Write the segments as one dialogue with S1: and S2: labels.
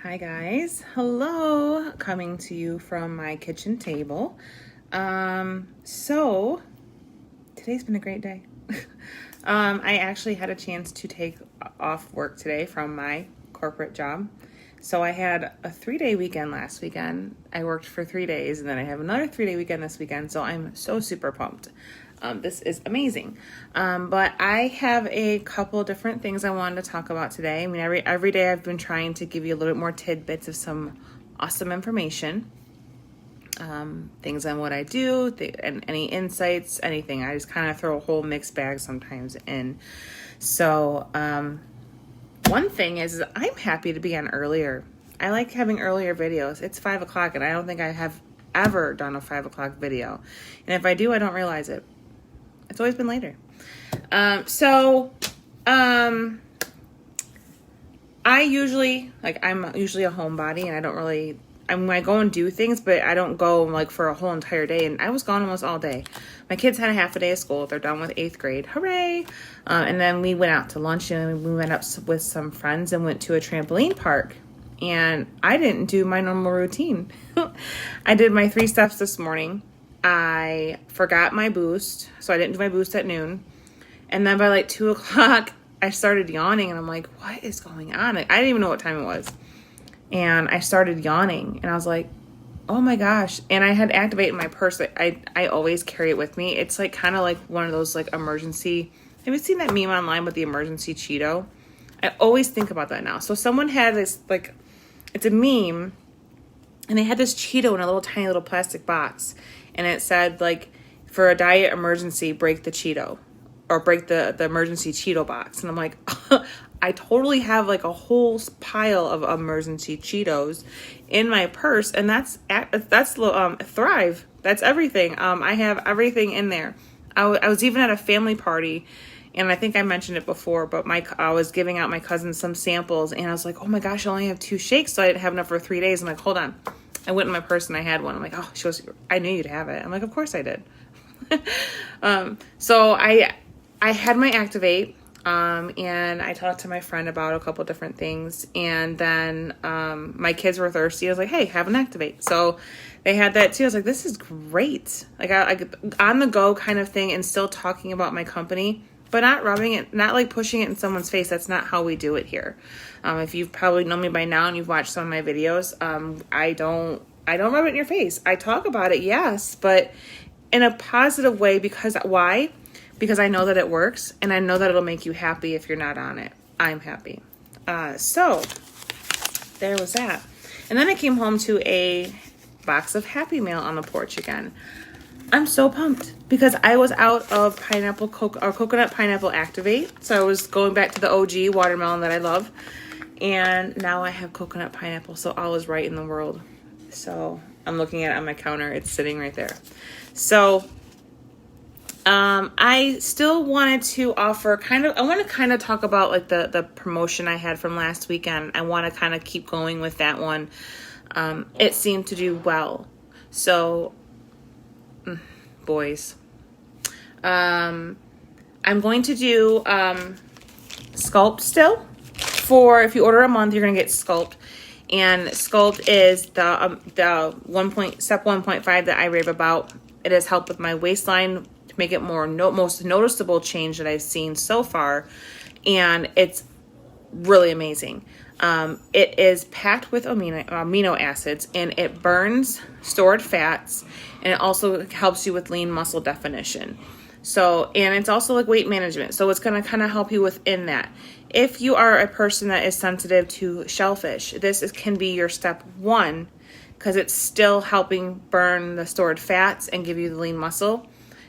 S1: Hi guys, hello, coming to you from my kitchen table. So today's been a great day. I actually had a chance to take off work today from my corporate job. So I had a 3-day weekend last weekend. I worked for 3 days and then I have another 3-day weekend this weekend. So I'm so super pumped. This is amazing. But I have a couple different things I wanted to talk about today. I mean, every day I've been trying to give you a little bit more tidbits of some awesome information. Things on what I do, and any insights, anything. I just kind of throw a whole mixed bag sometimes in. So, one thing is I'm happy to be on earlier. I like having earlier videos. It's 5 o'clock and I don't think I have ever done a 5 o'clock video. And if I do, I don't realize it. It's always been later. I'm usually a homebody and I don't really, I go and do things, but I don't go like for a whole entire day. And I was gone almost all day. My kids had a half a day of school. They're done with 8th grade. Hooray. And then we went out to lunch and we went up with some friends and went to a trampoline park. And I didn't do my normal routine. I did my 3 steps this morning. I forgot my boost, so I didn't do my boost at noon. And then by like 2 o'clock, I started yawning, and I'm like, what is going on? Like, I didn't even know what time it was. And I started yawning, and I was like, oh my gosh. And I had activated my purse. I always carry it with me. It's like kind of like one of those like emergency. Have you seen that meme online with the emergency Cheeto? I always think about that now. So someone had this, like, it's a meme, and they had this Cheeto in a little tiny little plastic box. And it said, like, for a diet emergency, break the Cheeto. Or break the emergency Cheeto box. And I'm like, I totally have, like, a whole pile of emergency Cheetos in my purse. And that's Thrive. That's everything. I have everything in there. I was even at a family party. And I think I mentioned it before, but I was giving out my cousins some samples. And I was like, oh, my gosh, I only have 2 shakes. So I didn't have enough for 3 days. I'm like, hold on. I went in my purse and I had one. I'm like, oh, she goes, I knew you'd have it. I'm like, of course I did. So I had my Activate, and I talked to my friend about a couple different things. And then my kids were thirsty. I was like, hey, have an Activate. So they had that too. I was like, this is great. Like I on the go kind of thing, and still talking about my company, but not rubbing it, not like pushing it in someone's face. That's not how we do it here. If you've probably known me by now and you've watched some of my videos, I don't rub it in your face. I talk about it, yes, but in a positive way. Because why? Because I know that it works, and I know that it'll make you happy if you're not on it. I'm happy. So there was that. And then I came home to a box of Happy Meal on the porch again. I'm so pumped because I was out of coconut pineapple Activate. So I was going back to the OG watermelon that I love. And now I have coconut pineapple. So all is right in the world. So I'm looking at it on my counter. It's sitting right there. So I still wanted to offer I want to talk about like the promotion I had from last weekend. I want to kind of keep going with that one. It seemed to do well. So boys, I'm going to do Sculpt still. For if you order a month, you're gonna get Sculpt, and Sculpt is the step 1.5 that I rave about. It has helped with my waistline to make it most noticeable change that I've seen so far, and it's really amazing. It is packed with amino acids, and it burns stored fats, and it also helps you with lean muscle definition. So, and it's also like weight management. So it's going to kind of help you within that. If you are a person that is sensitive to shellfish, this can be your step 1, because it's still helping burn the stored fats and give you the lean muscle.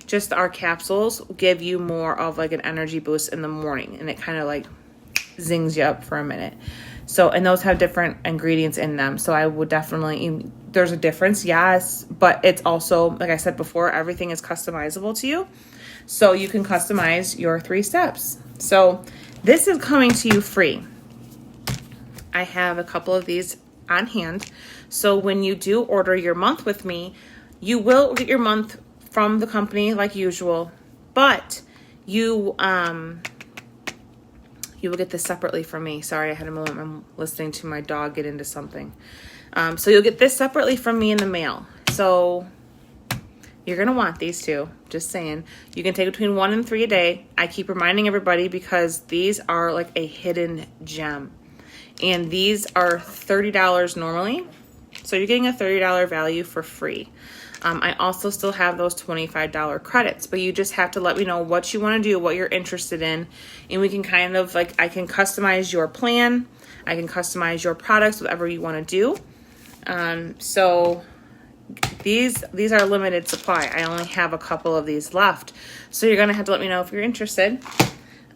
S1: Just our capsules give you more of like an energy boost in the morning, and it kind of like zings you up for a minute. So, and those have different ingredients in them. So I would definitely, there's a difference, yes, but it's also, like I said before, everything is customizable to you. So you can customize your 3 steps. So this is coming to you free. I have a couple of these on hand. So when you do order your month with me, you will get your month from the company like usual, but you you will get this separately from me. Sorry, I had a moment. I'm listening to my dog get into something. So you'll get this separately from me in the mail. So you're going to want these two. Just saying. You can take between 1 and 3 a day. I keep reminding everybody because these are like a hidden gem. And these are $30 normally. So you're getting a $30 value for free. I also still have those $25 credits, but you just have to let me know what you want to do, what you're interested in, and we can kind of like, I can customize your plan. I can customize your products, whatever you want to do. So these are limited supply. I only have a couple of these left. So you're going to have to let me know if you're interested.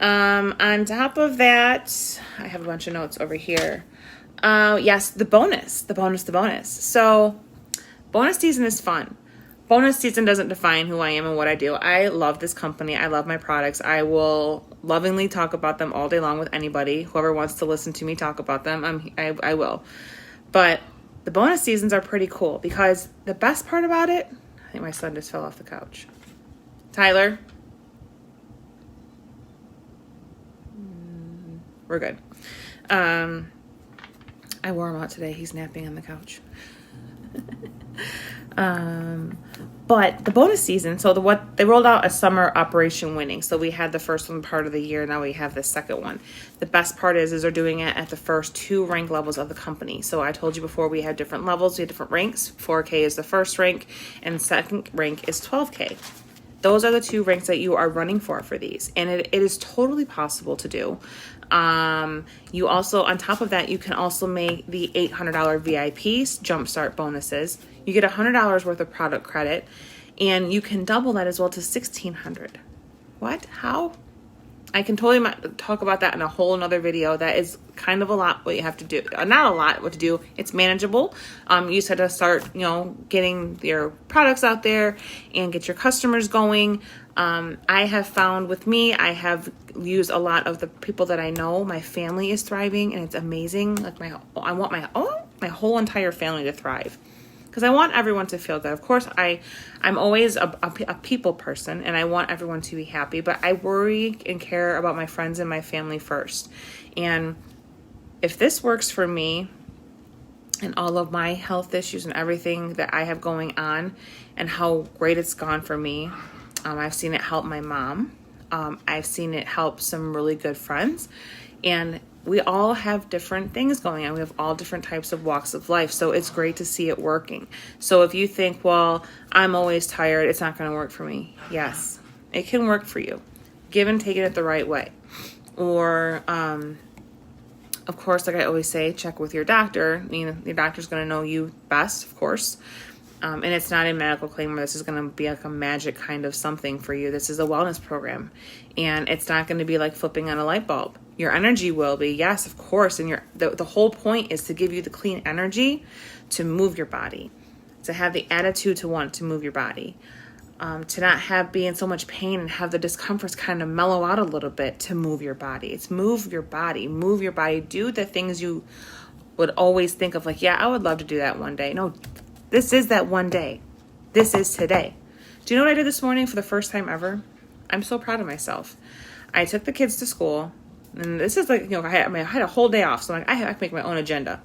S1: On top of that, I have a bunch of notes over here. Yes, the bonus. So bonus season is fun. Bonus season doesn't define who I am and what I do. I love this company. I love my products. I will lovingly talk about them all day long with anybody. Whoever wants to listen to me talk about them, I will. But the bonus seasons are pretty cool because the best part about it, I think my son just fell off the couch. Tyler. We're good. I wore him out today. He's napping on the couch. But the bonus season, so they rolled out a summer Operation Winning. So we had the first one part of the year. Now we have the second one. The best part is they're doing it at the first 2 rank levels of the company. So I told you before we had different levels. We had different ranks. 4K is the first rank and second rank is 12K. Those are the 2 ranks that you are running for these. And it is totally possible to do. You also, on top of that, you can also make the $800 VIPs jumpstart bonuses. You get $100 worth of product credit, and you can double that as well to $1,600. What? How? I can totally talk about that in a whole another video. That is kind of a lot what you have to do. Not a lot what to do. It's manageable. You just have to start, getting your products out there and get your customers going. I have found with me, I have used a lot of the people that I know. My family is thriving and it's amazing. Like I want my whole entire family to thrive. Because I want everyone to feel good. Of course, I'm always a people person, and I want everyone to be happy. But I worry and care about my friends and my family first. And if this works for me and all of my health issues and everything that I have going on and how great it's gone for me, I've seen it help my mom. I've seen it help some really good friends. And we all have different things going on. We have all different types of walks of life. So it's great to see it working. So if you think, well, I'm always tired, it's not going to work for me. Yes, it can work for you. Give and take it the right way. Or, of course, like I always say, check with your doctor. Your doctor's going to know you best, of course. And it's not a medical claim where this is going to be like a magic kind of something for you. This is a wellness program. And it's not going to be like flipping on a light bulb. Your energy will be, yes, of course. And the whole point is to give you the clean energy to move your body, to have the attitude to want to move your body, to not be in so much pain and have the discomforts kind of mellow out a little bit to move your body. It's move your body. Do the things you would always think of like, yeah, I would love to do that one day. No, this is that one day. This is today. Do you know what I did this morning for the first time ever? I'm so proud of myself. I took the kids to school. And this is like, I had a whole day off. So I have to make my own agenda.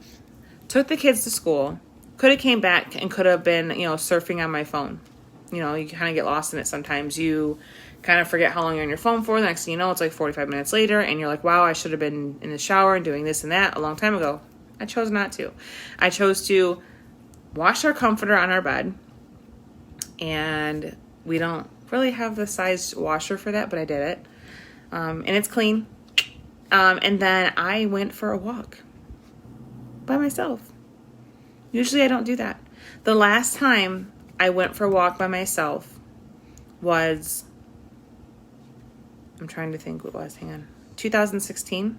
S1: Took the kids to school. Could have came back and could have been, surfing on my phone. You kind of get lost in it sometimes. You kind of forget how long you're on your phone for. The next thing you know, it's like 45 minutes later. And you're like, wow, I should have been in the shower and doing this and that a long time ago. I chose not to. I chose to wash our comforter on our bed. And we don't really have the size washer for that, but I did it. And it's clean. And then I went for a walk by myself. Usually I don't do that. The last time I went for a walk by myself was, I'm trying to think what it was, hang on, 2016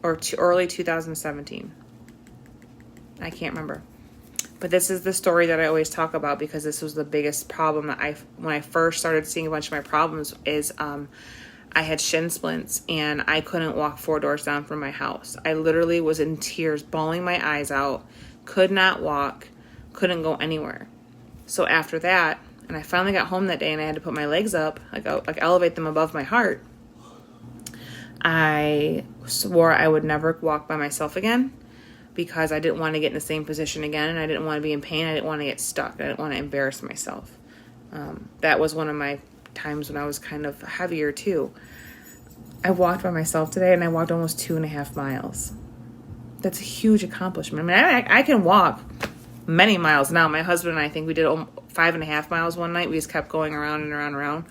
S1: or early 2017. I can't remember. But this is the story that I always talk about because this was the biggest problem that when I first started seeing a bunch of my problems is, I had shin splints and I couldn't walk 4 doors down from my house. I literally was in tears, bawling my eyes out, could not walk, couldn't go anywhere. So after that, and I finally got home that day and I had to put my legs up, like elevate them above my heart. I swore I would never walk by myself again because I didn't want to get in the same position again, and I didn't want to be in pain. I didn't want to get stuck. I didn't want to embarrass myself. That was one of my times when I was kind of heavier too. I walked by myself today, and I walked almost 2.5 miles. That's a huge accomplishment. I mean, I can walk many miles now. My husband and I think we did 5.5 miles one night. We just kept going around and around and around.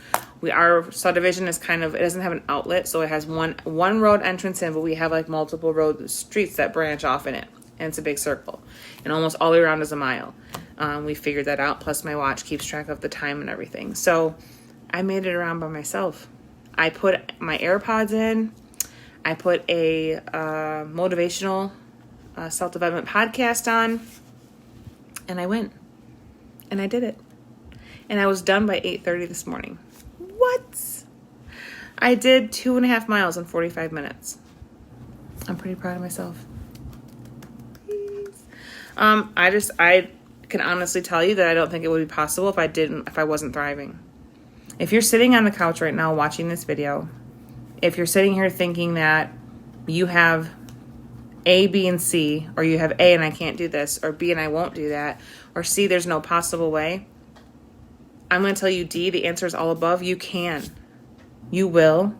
S1: Our subdivision is kind of, it doesn't have an outlet, so it has one road entrance in, but we have like multiple road streets that branch off in it, and it's a big circle, and almost all the way around is a mile. We figured that out, plus my watch keeps track of the time and everything. So I made it around by myself. I put my AirPods in. I put a motivational self-development podcast on, and I went, and I did it. And I was done by 8:30 this morning. What? I did 2.5 miles in 45 minutes. I'm pretty proud of myself. Please. I can honestly tell you that I don't think it would be possible if I wasn't thriving. If you're sitting on the couch right now watching this video, if you're sitting here thinking that you have A, B, and C, or you have A and I can't do this, or B and I won't do that, or C, there's no possible way, I'm going to tell you, D, the answer is all above. You can, you will,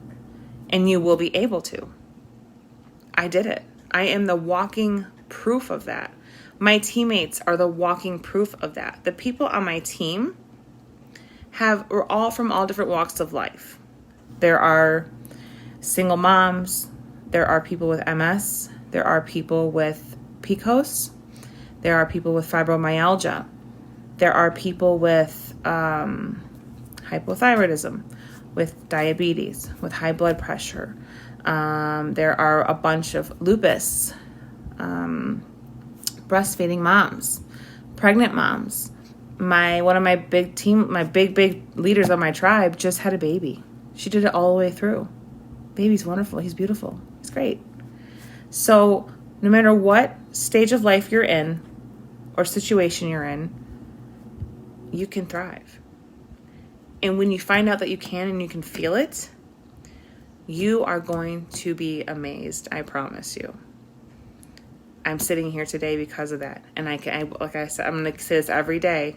S1: and you will be able to. I did it. I am the walking proof of that. My teammates are the walking proof of that. The people on my team are all from all different walks of life. There are single moms. There are people with MS. There are people with PCOS. There are people with fibromyalgia. There are people with hypothyroidism, with diabetes, with high blood pressure. There are a bunch of lupus, breastfeeding moms, pregnant moms. One of my big leaders on my tribe just had a baby. She did it all the way through. Baby's wonderful. He's beautiful. He's great. So no matter what stage of life you're in or situation you're in, you can thrive. And when you find out that you can and you can feel it, you are going to be amazed. I promise you. I'm sitting here today because of that. And like I said, I'm going to say this every day.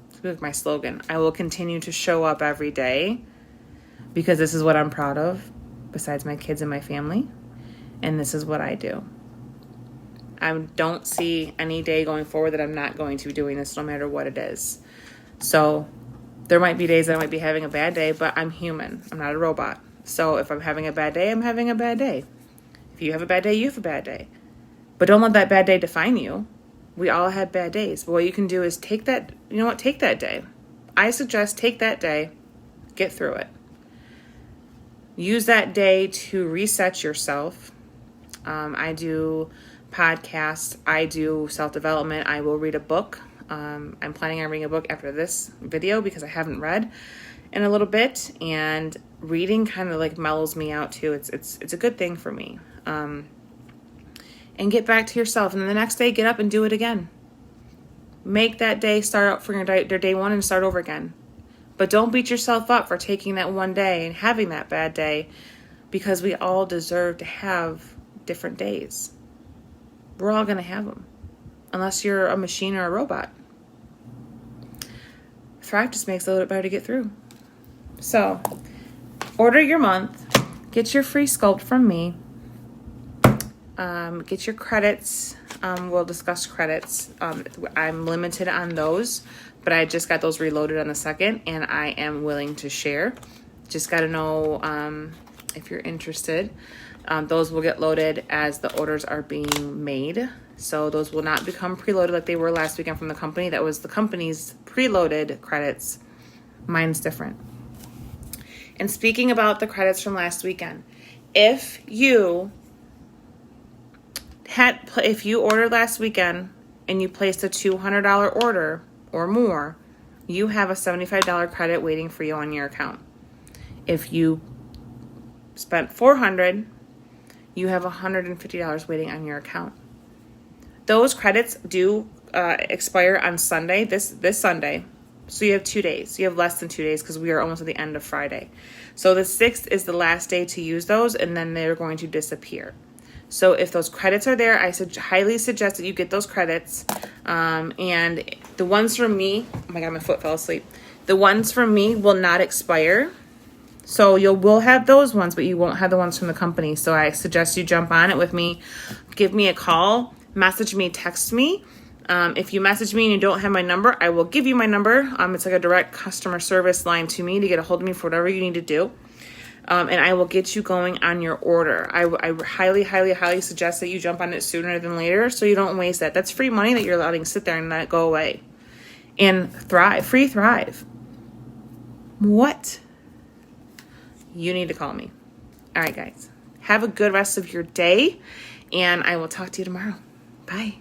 S1: It's like my slogan. I will continue to show up every day because this is what I'm proud of, besides my kids and my family. And this is what I do. I don't see any day going forward that I'm not going to be doing this, no matter what it is. So there might be days that I might be having a bad day, but I'm human. I'm not a robot. So if I'm having a bad day, I'm having a bad day. If you have a bad day, you have a bad day. But don't let that bad day define you. We all have bad days. But what you can do is take that day. I suggest take that day, get through it. Use that day to reset yourself. I do podcasts. I do self-development. I will read a book. I'm planning on reading a book after this video because I haven't read in a little bit, and reading kind of like mellows me out too. It's a good thing for me. And get back to yourself, and then the next day get up and do it again. Make that day start out for your day one and start over again. But don't beat yourself up for taking that one day and having that bad day, because we all deserve to have different days. We're all going to have them, unless you're a machine or a robot. Thrive just makes it a little bit better to get through. So, order your month. Get your free sculpt from me. Get your credits. We'll discuss credits. I'm limited on those, but I just got those reloaded on the 2nd, and I am willing to share. Just got to know if you're interested. Those will get loaded as the orders are being made. So those will not become preloaded like they were last weekend from the company. That was the company's preloaded credits. Mine's different. And speaking about the credits from last weekend, if you ordered last weekend and you placed a $200 order or more, you have a $75 credit waiting for you on your account. If you spent $400, you have $150 waiting on your account. Those credits do expire on Sunday, this Sunday. So you have 2 days. You have less than 2 days because we are almost at the end of Friday. So the 6th is the last day to use those, and then they're going to disappear. So if those credits are there, I highly suggest that you get those credits. And the ones from me, oh my God, my foot fell asleep. The ones from me will not expire. So you will have those ones, but you won't have the ones from the company. So I suggest you jump on it with me. Give me a call, message me, text me. If you message me and you don't have my number, I will give you my number. It's like a direct customer service line to me to get a hold of me for whatever you need to do. And I will get you going on your order. I highly, highly, highly suggest that you jump on it sooner than later so you don't waste that. That's free money that you're letting sit there and let it go away. And thrive. Free Thrive. What? You need to call me. All right, guys. Have a good rest of your day, and I will talk to you tomorrow. Bye.